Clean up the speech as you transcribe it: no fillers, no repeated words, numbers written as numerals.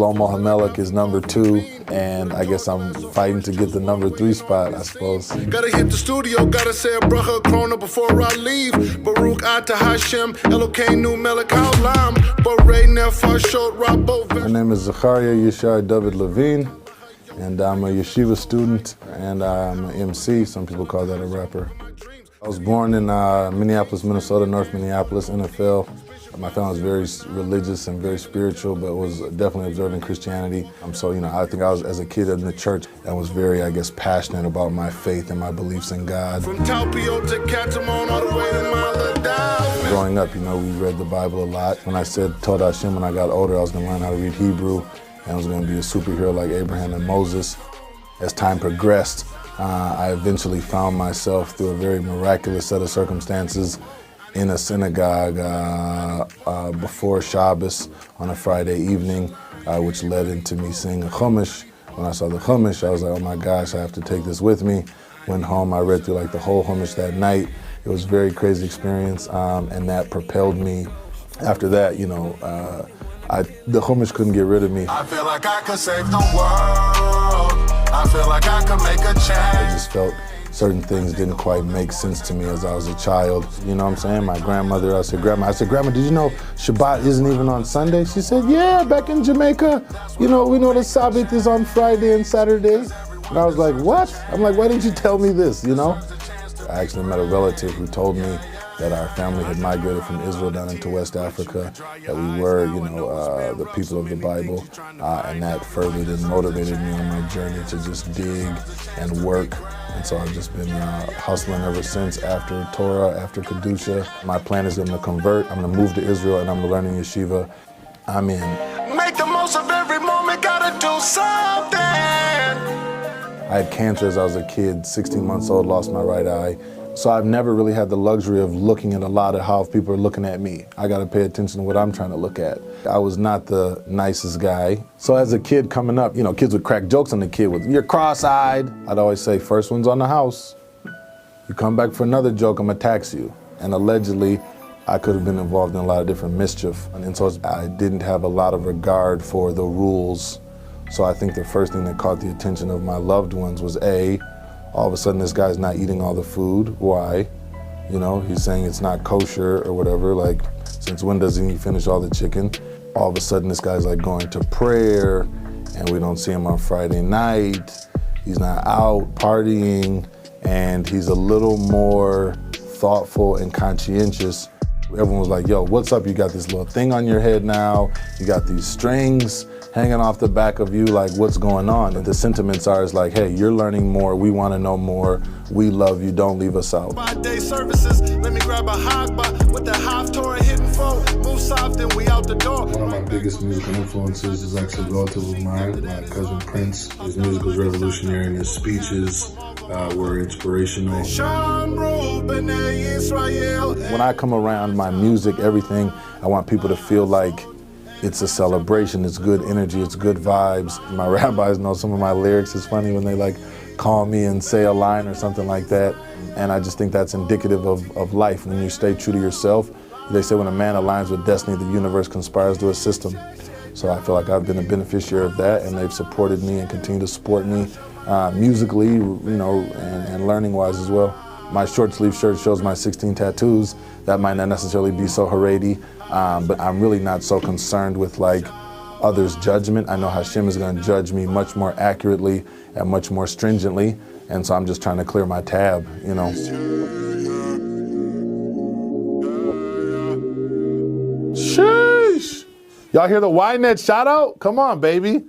Mohamelik is number 2, and I guess I'm fighting to get the number 3 spot, I suppose. Gotta hit the studio, gotta say a bracha krona before I leave. Baruch Ata Hashem, Elokeinu Melech Haolam, Borei Nefesh Shot Rabo. My name is Zachariah Yishai David Levine, and I'm a yeshiva student, and I'm an MC. Some people call that a rapper. I was born in Minneapolis, Minnesota, North Minneapolis, NFL. My family was very religious and very spiritual, but was definitely observing Christianity. So, I think I was, as a kid in the church, I was very, passionate about my faith and my beliefs in God. From Talpio to Catamon, all the way to Maladau. Growing up, we read the Bible a lot. When I said Tod Hashem when I got older, I was going to learn how to read Hebrew, and I was going to be a superhero like Abraham and Moses. As time progressed, I eventually found myself through a very miraculous set of circumstances in a synagogue before Shabbos on a Friday evening, which led into me seeing a Chumash. When I saw the Chumash, I was like, oh my gosh, I have to take this with me. Went home, I read through the whole Chumash that night. It was a very crazy experience, and that propelled me. After that, the Chumash couldn't get rid of me. I feel like I could save the world. I feel like I could make a change. I just felt certain things didn't quite make sense to me as I was a child. You know what I'm saying? My grandmother, I said, Grandma, did you know Shabbat isn't even on Sunday? She said, yeah, back in Jamaica, we know the Sabbath is on Friday and Saturday. And I was like, what? I'm like, why didn't you tell me this, I actually met a relative who told me that our family had migrated from Israel down into West Africa, that we were, the people of the Bible, and that furthered and motivated me on my journey to just dig and work. And so I've just been hustling ever since after Torah, after Kadisha. My plan is I'm going to convert, I'm going to move to Israel, and I'm learning yeshiva. I'm in. Make the most of every moment, gotta do something. I had cancer as I was a kid, 16 months old, lost my right eye. So I've never really had the luxury of looking at a lot of how people are looking at me. I got to pay attention to what I'm trying to look at. I was not the nicest guy. So as a kid coming up, kids would crack jokes on the kid with, you're cross-eyed. I'd always say, first one's on the house. You come back for another joke, I'm gonna tax you. And allegedly, I could have been involved in a lot of different mischief. And so I didn't have a lot of regard for the rules. So I think the first thing that caught the attention of my loved ones was all of a sudden this guy's not eating all the food. Why? He's saying it's not kosher or whatever. Since when doesn't he finish all the chicken? All of a sudden this guy's going to prayer, and we don't see him on Friday night. He's not out partying, and he's a little more thoughtful and conscientious. Everyone was like, yo, what's up? You got this little thing on your head now. You got these strings hanging off the back of you, what's going on? And the sentiments are hey, you're learning more, we want to know more, we love you, don't leave us out. 5-day services, let me grab a hagba with the half Torah hitting phone, move soft and we out the door. One of my biggest musical influences is actually a relative of mine, my cousin Prince. His music was revolutionary and his speeches were inspirational. When I come around my music, everything, I want people to feel like it's a celebration, it's good energy, it's good vibes. My rabbis know some of my lyrics. It's funny when they call me and say a line or something like that. And I just think that's indicative of life. When you stay true to yourself, they say when a man aligns with destiny, the universe conspires to assist him. So I feel like I've been a beneficiary of that, and they've supported me and continue to support me musically, and learning-wise as well. My short sleeve shirt shows my 16 tattoos. That might not necessarily be so Haredi, but I'm really not so concerned with others' judgment. I know Hashem is going to judge me much more accurately and much more stringently, and so I'm just trying to clear my tab, Sheesh! Y'all hear the Ynet shout out? Come on, baby.